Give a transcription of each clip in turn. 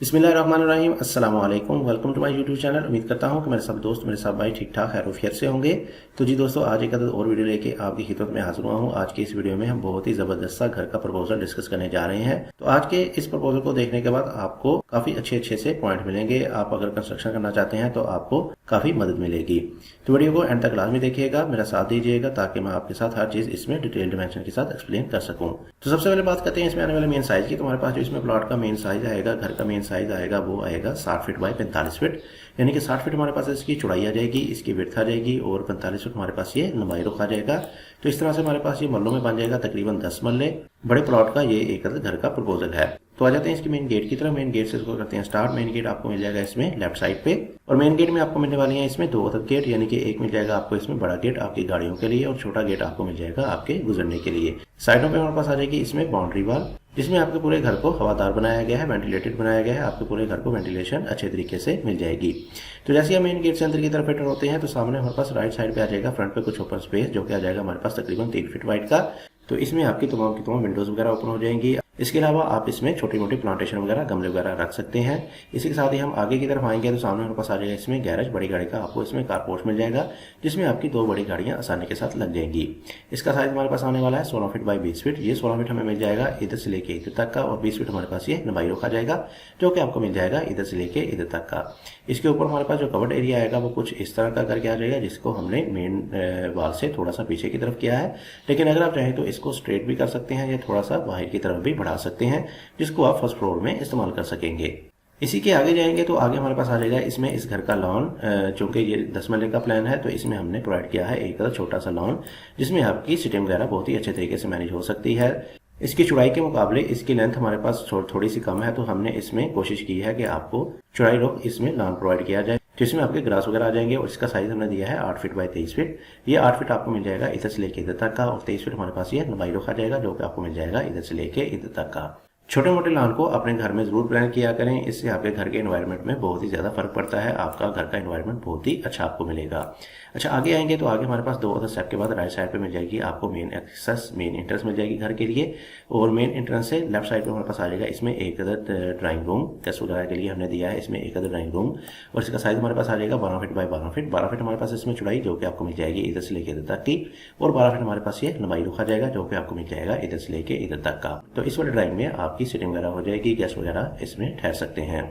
बिस्मिल्लाहिर्रहमानिर्रहीम अस्सलाम वालेकुम। Welcome to my YouTube channel. उम्मीद करता हूँ कि मेरे सब दोस्त मेरे सब भाई ठीक ठाक खैर से होंगे। तो जी दोस्तों, आज एक अदद और वीडियो लेके आपकी खिदमत में हाजिर हुआ हूँ। आज की इस वीडियो में हम बहुत ही ज़बरदस्त सा घर का प्रपोजल डिस्कस करने जा रहे हैं। तो आज के इस प्रपोजल को देखने के बाद आपको काफ़ी अच्छे से पॉइंट मिलेंगे। आप अगर कंस्ट्रक्शन करना चाहते हैं तो आपको काफ़ी मदद मिलेगी। तो वीडियो को एंड तक लाजमी देखिएगा, मेरा साथ दीजिएगा ताकि मैं आपके साथ हर चीज़ इसमें डिटेल डिमेंशन के साथ एक्सप्लेन कर सकूँ। तो सबसे पहले बात करते हैं इसमें आने वाले मेन साइज़ की। तुम्हारे पास जो इसमें प्लॉट का मेन साइज़ आएगा, घर का मेन साइज़ आएगा, वो आएगा 60 फीट बाई 45 फीट। यानी कि 60 फीट हमारे पास इसकी चौड़ाई आ जाएगी, इसकी विड्थ आ जाएगी और 45 फीट हमारे पास ये लंबाई रुख आ जाएगा। तो इस तरह से हमारे पास ये मरलों में बन जाएगा तकरीबन 10 मरले। बड़े प्लॉट का ये एक घर का प्रपोजल है। तो आ जाते हैं इसकी मेन गेट की तरफ। मेन गेट से इसको करते हैं स्टार्ट। मेन गेट आपको मिल जाएगा इसमें लेफ्ट साइड पे, और मेन गेट में आपको मिलने वाली है इसमें दो अदद गेट। यानी कि एक मिल जाएगा आपको इसमें बड़ा गेट आपकी गाड़ियों के लिए, और छोटा गेट आपको मिल जाएगा आपके गुजरने के लिए। साइडों पे हमारे पास आ जाएगी इसमें बाउंड्री वॉल, जिसमें आपके पूरे घर को हवादार बनाया गया है, वेंटिलेटेड बनाया गया है। आपके पूरे घर को वेंटिलेशन अच्छे तरीके से मिल जाएगी। तो जैसे हम मेन गेट से अंदर की तरफ एंटर होते हैं तो सामने हमारे पास राइट साइड पे आ जाएगा फ्रंट पे कुछ ओपन स्पेस, जो कि आ जाएगा हमारे पास तकरीबन 3 फीट वाइड का। तो इसमें आपकी तमाम की तमाम विंडोज वगैरह ओपन हो जाएंगी। इसके अलावा आप इसमें छोटी मोटी प्लांटेशन वगैरह गमले वगैरह रख सकते हैं। इसी के साथ ही हम आगे की तरफ आएंगे तो सामने हमारे पास आ जाएगा इसमें गैरेज, बड़ी गाड़ी का आपको इसमें कारपोर्ट मिल जाएगा, जिसमें आपकी दो बड़ी गाड़ियां आसानी के साथ लग जाएंगी। इसका साइज हमारे पास आने वाला है 16 फीट बाई 20 फीट। ये 16 फीट हमें मिल जाएगा इधर से लेके इधर तक का, और 20 फीट हमारे पास ये लंबाई रखा जाएगा, जो कि आपको मिल जाएगा इधर से लेके इधर तक का। इसके ऊपर हमारे पास जो कवर्ड एरिया आएगा वो कुछ इस तरह का करके आ जाएगा, जिसको हमने मेन वाल से थोड़ा सा पीछे की तरफ किया है। लेकिन अगर आप चाहें तो इसको स्ट्रेट भी कर सकते हैं या थोड़ा सा बाहर की तरफ भी बढ़ा सकते हैं, जिसको आप फर्स्ट फ्लोर में इस्तेमाल कर सकेंगे। इसी के आगे जाएंगे तो आगे हमारे पास आ जाएगा इसमें इस घर का लॉन। चूंकि ये 10 मरले का प्लान है तो इसमें हमने प्रोवाइड किया है एक छोटा सा लॉन, जिसमें आपकी सिटिंग वगैरह बहुत ही अच्छे तरीके से मैनेज हो सकती है। इसकी चौड़ाई के मुकाबले इसकी लेंथ हमारे पास थोड़ी सी कम है, तो हमने इसमें कोशिश की है कि आपको चौड़ाई रोक इसमें लॉन प्रोवाइड किया जाए, जिसमें आपके ग्रास वगैरह आ जाएंगे। और इसका साइज हमने दिया है 8 फीट बाई 23 फीट। ये 8 फीट आपको मिल जाएगा इधर से लेके इधर तक का, और 23 फीट हमारे पास ये लंबाई रखा जाएगा, जो कि आपको मिल जाएगा इधर से लेके इधर तक का। छोटे मोटे लॉन को अपने घर में जरूर प्लान किया करें, इससे आपके घर के एनवायरनमेंट में बहुत ही ज्यादा फर्क पड़ता है। आपका घर का एनवायरनमेंट बहुत ही अच्छा आपको मिलेगा। अच्छा, आगे आएंगे तो आगे हमारे पास दो अदर स्टेप के बाद राइट साइड पे मिल जाएगी आपको मेन एक्सेस, मेन एंट्रेंस मिल जाएगी घर के लिए। और मेन एंट्रेंस से लेफ्ट साइड पे हमारे पास आ जाएगा इसमें एक अदर ड्राइंग रूम, गेस्ट वगैरह के लिए हमने दिया है इसमें एक अदर ड्राइंग रूम। और इसका साइज हमारे पास आ जाएगा 12 फीट बाई 12 फीट। 12 फीट हमारे पास इसमें चौड़ाई, जो कि आपको मिल जाएगी इधर से लेके इधर तक की, और 12 फीट हमारे पास ये लंबाई रखा जाएगा, जो कि आपको मिल जाएगा इधर से लेके इधर तक का। तो इस वाले ड्राइंग में आपकी सिटिंग वगैरह हो जाएगी, गेस्ट वगैरह इसमें ठहर सकते हैं।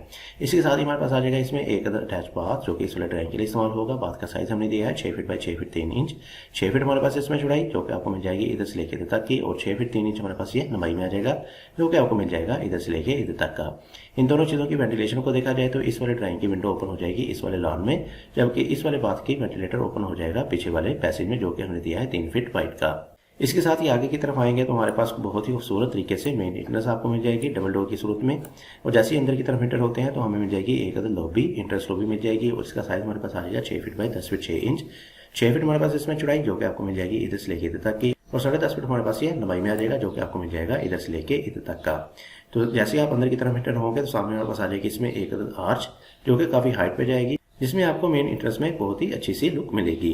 इसी के साथ ही हमारे पास आ जाएगा इसमें एक अदर अटैच बाथ, जो कि इस वाले ड्राइंग के लिए इस्तेमाल होगा। बाथ का साइज हमने दिया है 6 feet by 6 feet 3 inch. 6 feet हमारे पास इसमें चौड़ाई, जो कि आपको मिल जाएगी इधर से लेके इधर तक की, और 6 फीट 3 इंच हमारे पास ये लंबाई में आ जाएगा, जो कि आपको मिल जाएगा इधर से लेके इधर तक का। इन दोनों चीजों की वेंटिलेशन को देखा जाए तो इस वाले ड्राइंग की विंडो ओपन हो जाएगी इस वाले लॉन में, जबकि इस वाले बाथ की वेंटिलेटर ओपन हो जाएगा पीछे वाले पैसेज में, जो कि हमने दिया है 3 फीट वाइड का। इसके साथ ही आगे की तरफ आएंगे तो हमारे पास बहुत ही खूबसूरत तरीके से मेन एंट्रेंस आपको मिल जाएगी डबल डोर की सूरत में। और जैसे ही अंदर की तरफ एंटर होते हैं तो हमें मिल जाएगी एक अदर लॉबी, एंट्रेंस लॉबी मिल जाएगी। और इसका साइज हमारे पास आ जाएगा 6 feet by 10 feet 6 inch. 6 feet हमारे पास इसमें चौड़ाई, जो कि आपको मिल जाएगी इधर से लेके इधर तक की, और 10.5 फीट हमारे पास ये लंबाई में आ जाएगा, जो कि आपको मिल जाएगा इधर से लेके इधर तक का। तो जैसे आप अंदर की तरफ एंटर होंगे तो सामने हमारे पास आ जाएगी इसमें एक अदर आर्च, जो कि काफी हाइट पे जाएगी, जिसमें आपको मेन एंट्रेंस में बहुत ही अच्छी सी लुक मिलेगी।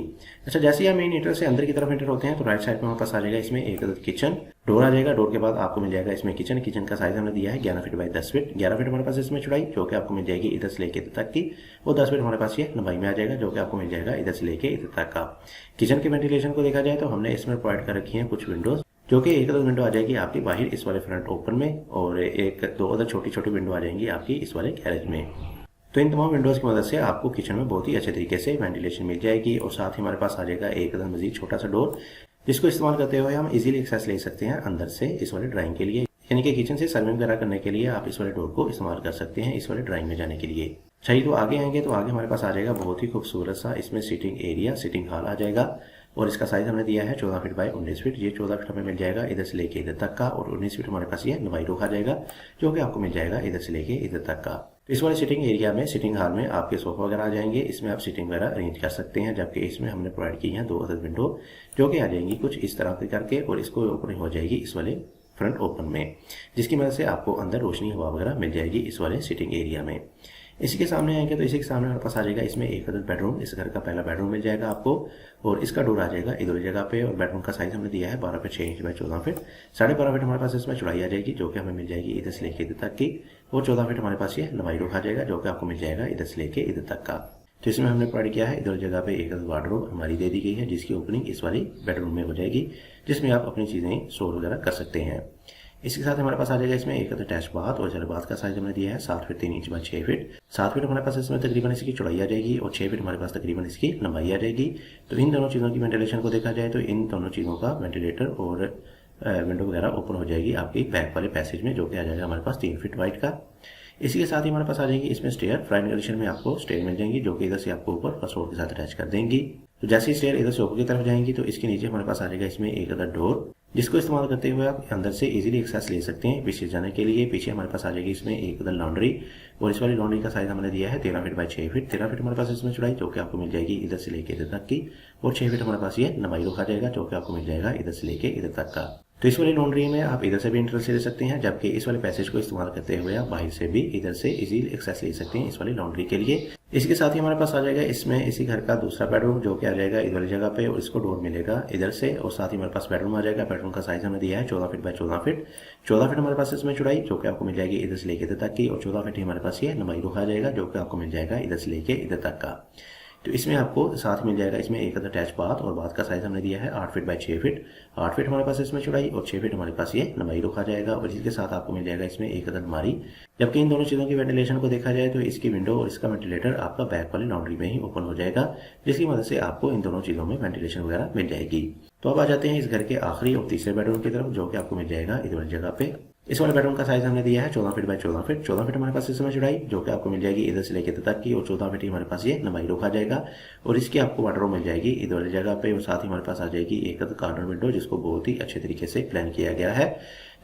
अच्छा, जैसे ही आप मेन एंट्रेंस से अंदर की तरफ एंटर होते हैं तो राइट साइड में हमारे पास आ जाएगा इसमें एक किचन डोर आ जाएगा। डोर के बाद आपको मिल जाएगा इसमें किचन का साइज हमने दिया है 11 फीट बाई 10 फीट। 11 फीट हमारे पास इसमें चौड़ाई, जो कि आपको मिल जाएगी इधर से लेके इधर तक की, वो 10 फीट हमारे पास ये लंबाई में आ जाएगा, जो कि आपको मिल जाएगा इधर से लेके इधर तक का। किचन के वेंटिलेशन को देखा जाए तो हमने इसमें प्रोवाइड कर रखी है कुछ विंडोज, जो कि एक अदर विंडो आ जाएगी आपकी बाहर इस वाले फ्रंट ओपन में, और एक दो अदर छोटी छोटी विंडो आ जाएंगी आपकी इस वाले गैरेज में। तो इन तमाम विंडोज की मदद से आपको किचन में बहुत ही अच्छे तरीके से वेंटिलेशन मिल जाएगी। और साथ ही हमारे पास आ जाएगा एक अदर मजीद छोटा सा डोर, जिसको इस्तेमाल करते हुए हम इजीली एक्सेस ले सकते हैं अंदर से इस वाले ड्राइंग के लिए। यानी कि किचन से सर्विंग वगैरह करने के लिए आप इस वाले डोर को इस्तेमाल कर सकते हैं इस वाले ड्राइंग में जाने के लिए। चाहिए तो आगे आएंगे तो आगे हमारे पास आ जाएगा बहुत ही खूबसूरत सा इसमें सिटिंग एरिया, सिटिंग हॉल आ जाएगा। और इसका साइज हमने दिया है 14 फीट बाई 19 फीट। ये 14 फीट हमें मिल जाएगा इधर से लेके इधर तक का, और 19 फीट हमारे पास ये लंबाई रखा जाएगा, जो कि आपको मिल जाएगा इधर से लेके इधर तक का। तो इस वाले सिटिंग एरिया में, सिटिंग हॉल में आपके सोफा वगैरह आ जाएंगे, इसमें आप सिटिंग वगैरह अरेंज कर सकते हैं। जबकि इसमें हमने प्रोवाइड की है दो अदर विंडो, जो कि आ जाएंगी कुछ इस तरह से करके, और इसको ओपनिंग हो जाएगी इस वाले फ्रंट ओपन में, जिसकी मदद से आपको अंदर रोशनी हवा वगैरह मिल जाएगी इस वाले सिटिंग एरिया में। इसी के सामने आएंगे तो इसी के सामने हमारे पास आ जाएगा इसमें एक अदर बेडरूम। इस घर का पहला बेडरूम मिल जाएगा आपको, और इसका डोर आ जाएगा इधर जगह पे। और बेडरूम का साइज हमने दिया है 12 feet 6 inch by 14 feet. 12.5 feet हमारे पास इसमें चौड़ाई आ जाएगी, जो कि हमें मिल जाएगी इधर से लेके इधर तक की, और 14 फीट हमारे पास ये लंबाई रुक आ जाएगा, जो कि आपको मिल जाएगा इधर से लेके इधर तक का। तो इसमें हमने प्रोवाइड किया है इधर जगह पे एक वार्डरोब हमारी दे दी गई है, जिसकी ओपनिंग इस वाली बेडरूम में हो जाएगी, जिसमें आप अपनी चीज़ें स्टोर वगैरह कर सकते हैं। इसके साथ हमारे पास आ जाएगा इसमें एक अटैच बाथ, और चलो बाथ का साइज हमने दिया है 7 feet 3 inch by 6 feet. 7 feet हमारे पास इसमें तकरीबन इसकी चौड़ाई आ जाएगी और 6 फीट हमारे पास तकरीबन इसकी लंबाई आ जाएगी। तो इन दोनों चीज़ों की वेंटिलेशन को देखा जाए तो इन दोनों चीज़ों का वेंटिलेटर और विंडो वगैरह ओपन हो जाएगी आपकी बैक वाले पैसेज में, जो कि आ जाएगा हमारे पास 3 फीट वाइड का। इसी के साथ ही हमारे पास आ जाएगी इसमें स्टेयर, फ्रंट कंडीशन में आपको स्टेयर मिल जाएंगी, जो कि इधर से आपको ऊपर फर्स्ट फ्लोर के साथ अटैच कर देंगी। तो जैसे ही स्टेयर इधर से ऊपर की तरफ जाएंगी तो इसके नीचे हमारे पास आ जाएगा इसमें एक अदर डोर, जिसको इस्तेमाल करते हुए आप अंदर से इजीली एक्सेस ले सकते हैं पीछे जाने के लिए। पीछे हमारे पास आ जाएगी इसमें एक अदर लॉन्ड्री, और इस वाली लॉन्ड्री का साइज हमने दिया है 13 फीट बाय 6 फीट। 13 फीट हमारे पास इसमें चौड़ाई, जो कि आपको मिल जाएगी इधर से लेके इधर तक की, और 6 फीट हमारे पास ये लंबाई रुक आ जाएगा, जो कि आपको मिल जाएगा इधर से लेके इधर तक का। तो इस वाली लॉन्ड्री में आप इधर से भी एंट्रेंस ले सकते हैं, जबकि इस वाले पैसेज को इस्तेमाल करते हुए आप बाहर से भी इधर से इजीली एक्सेस ले सकते हैं इस वाली लॉन्ड्री के लिए। इसके साथ ही हमारे पास आ जाएगा इसमें इसी घर का दूसरा बेडरूम, जो कि आ जाएगा इधर वाली जगह पे, और इसको डोर मिलेगा इधर से, और साथ ही हमारे पास बेडरूम आ जाएगा। बेडरूम का साइज हमने दिया है 14 फीट बाय 14 फीट। 14 फीट हमारे पास इसमें चौड़ाई, जो कि आपको मिल जाएगी इधर से लेके इधर तक की, और 14 फीट ही हमारे पास ये लंबाई रुक आ जाएगा, जो कि आपको मिल जाएगा इधर से लेके इधर तक का। तो इसमें आपको साथ मिल जाएगा इसमें एक अटैच बाथ, और बाथ का साइज हमने दिया है 8 फीट बाय 6 फीट। 8 फीट हमारे पास इसमें चौड़ाई और 6 फीट हमारे पास ये लंबाई रुक आ जाएगा, और इसके साथ आपको मिल जाएगा इसमें एक अलमारी। जबकि इन दोनों चीज़ों की वेंटिलेशन को देखा जाए तो इसकी विंडो और इसका वेंटिलेटर आपका बैक वाली लॉन्ड्री में ही ओपन हो जाएगा, जिसकी मदद से आपको इन दोनों चीज़ों में वेंटिलेशन वगैरह मिल जाएगी। तो अब आ जाते हैं इस घर के आखिरी और तीसरे बेडरूम की तरफ, जो कि आपको मिल जाएगा इधर वाली जगह पे। इस वाले बेडरूम का साइज हमने दिया है 14 फीट बाय 14 फीट। 14 फीट हमारे पास इसमें चौड़ाई, जो कि आपको मिल जाएगी इधर से लेकर इधर तक की, और 14 फीट ही हमारे पास ये लंबाई रुक आ जाएगा, और इसकी आपको वार्डरोब मिल जाएगी इधर वाली जगह पे, और साथ ही हमारे पास आ जाएगी एक कॉर्नर विंडो, जिसको बहुत ही अच्छे तरीके से प्लान किया गया है,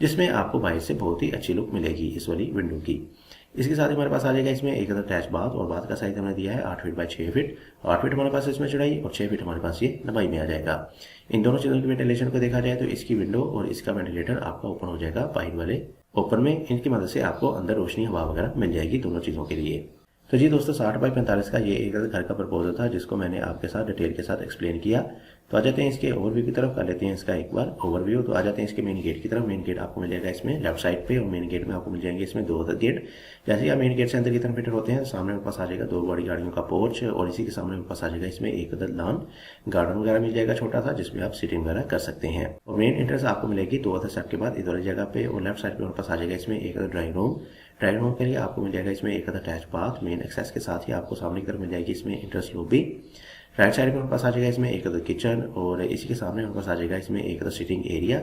जिसमें आपको बाहर से बहुत ही अच्छी लुक मिलेगी इस वाली विंडो की। इसके साथ ही हमारे पास आ जाएगा इसमें एक अटैच बाथ, और बाथ का साइज हमने दिया है 8 फीट बाय 6 फीट। 8 फीट हमारे पास इसमें चौड़ाई और 6 फीट हमारे पास ये लंबाई में आ जाएगा। इन दोनों चीज़ों की वेंटिलेशन को देखा जाए तो इसकी विंडो और इसका वेंटिलेटर आपका ओपन हो जाएगा बाहर वाले ओपन में, इनकी मदद से आपको अंदर रोशनी हवा वगैरह मिल जाएगी दोनों चीज़ों के लिए। तो जी दोस्तों 60 बाय 45 का ये एक घर का प्रपोजल था, जिसको मैंने आपके साथ डिटेल के साथ एक्सप्लेन किया। तो आ जाते हैं इसके ओवरव्यू की तरफ, कर लेते हैं इसका एक बार ओवरव्यू। तो आ जाते हैं इसके मेन गेट की तरफ। मेन गेट आपको मिल जाएगा इसमें लेफ्ट साइड पे, और मेन गेट में आपको मिल जाएंगे इसमें 2 गेट। जैसे ही आप मेन गेट से अंदर की तरफ एंटर होते हैं, सामने मेरे पास आ जाएगा 2 बड़ी गाड़ियों का पोर्च, और इसी के सामने मेरे पास आ जाएगा इसमें एक लॉन गार्डन वगैरह मिल जाएगा छोटा सा, जिसमें आप सिटिंग वगैरह कर सकते हैं। और मेन एंट्रेंस आपको मिलेगी 2 स्टेप के बाद इधर वाली जगह पे, और लेफ्ट साइड पे मेरे पास आ जाएगा इसमें एक ड्राइंग रूम। ड्राइंग रूम के लिए आपको मिल जाएगा इसमें एक अटैच बाथ। मेन एक्सेस के साथ ही आपको सामने की तरफ मिल जाएगी इसमें एंट्रेंस लॉबी। राइट साइड में हमारे पास आ जाएगा इसमें एक किचन, और इसी के सामने हमारे पास आ जाएगा इसमें एक सिटिंग एरिया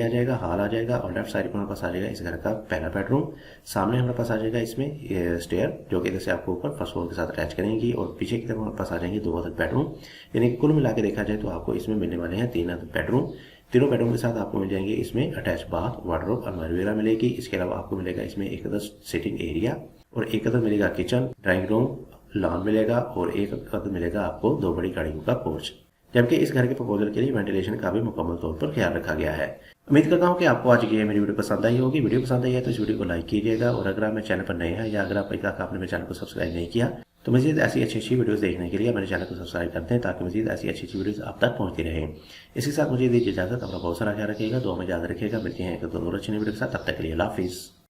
आ जाएगा, हॉल आ जाएगा, और लेफ्ट साइड में हमारे पास आ जाएगा इस घर का पहला बेडरूम। सामने हमारे पास आ जाएगा इसमें स्टेयर, जो कि जैसे आपको ऊपर फर्स्ट फ्लोर के साथ अटैच करेंगी, और पीछे की तरफ हमारे पास आ जाएंगे 2 अलग बेडरूम। यानी कि कुल मिला के देखा जाए तो आपको इसमें मिलने वाले हैं 3 अलग बेडरूम। तीनों बेडरूम के साथ आपको मिल जाएंगे इसमें अटैच बाथ, वार्डरोब, अलमारी वगैरह मिलेगी। इसके अलावा आपको मिलेगा इसमें एक अदर सिटिंग एरिया, और एक अदर मिलेगा किचन, ड्राइंग रूम, लॉन मिलेगा, और एक अदर मिलेगा आपको 2 बड़ी गाड़ियों का पोर्च। जबकि इस घर के प्रपोजल के लिए वेंटिलेशन का भी मुकम्मल तौर पर ख्याल रखा गया है। उम्मीद करता हूँ कि आपको आज की मेरी वीडियो पसंद आई होगी। वीडियो पसंद आई है तो इस वीडियो को लाइक कीजिएगा, और अगर आप मेरे चैनल पर नए हैं या अगर आपने मेरे चैनल को सब्सक्राइब नहीं किया तो मजीद ऐसी अच्छी वीडियोस देखने के लिए मेरे चैनल को सब्सक्राइब करते हैं, ताकि मजीद ऐसी अच्छी वीडियोस आप तक पहुंचती रहें। इसके साथ मुझे दीजिए इजाजत। अपना बहुत सारा ख्याल रखिएगा, दुआ में याद रखिएगा। मिलते हैं एक और अच्छी वीडियो के साथ, तब तक के लिए अल्लाह हाफिज़।